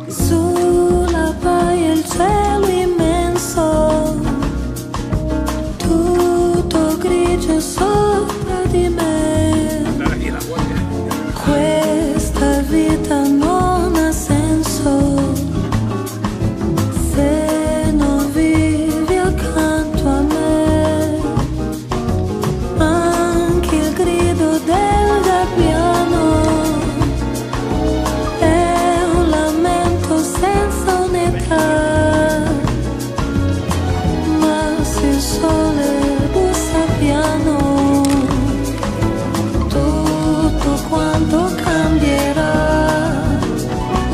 Sulla baia il cielo immenso, tutto grigio sopra di me. Questa vita non ha senso se non vivi accanto a me. Anche il grido del gabbiano è un lamento senza un'età, ma se il sole bussa piano, tutto quanto cambierà.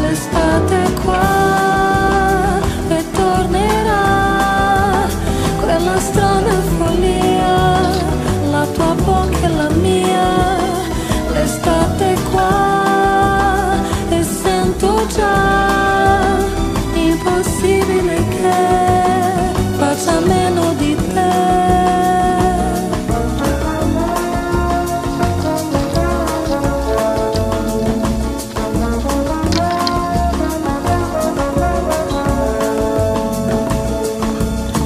L'estate qua e tornerà quella strana follia, la tua bocca e la mia. L'estate qua e sento già impossibile che faccia meno di te.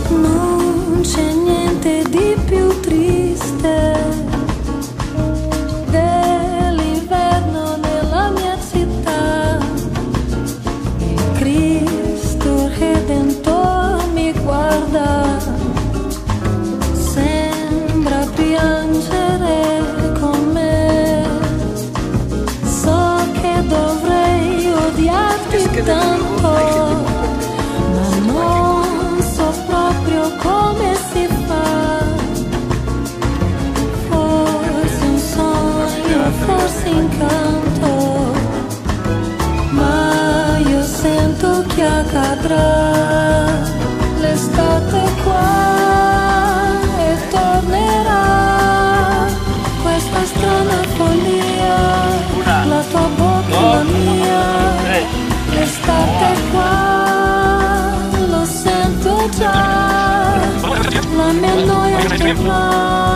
Non c'è niente di più triste dell'inverno nella mia città. Il Cristo Redentore mi guarda, sembra piangere con me. So che dovrei odiarti tanto, ma non so proprio come si fa. Forse un sogno, forse incanto, ma io sento che accadrà. L'estate qua e tornerà questa strana follia, la tua bocca e la mia. L'estate qua lo sento già, la mia noia torna.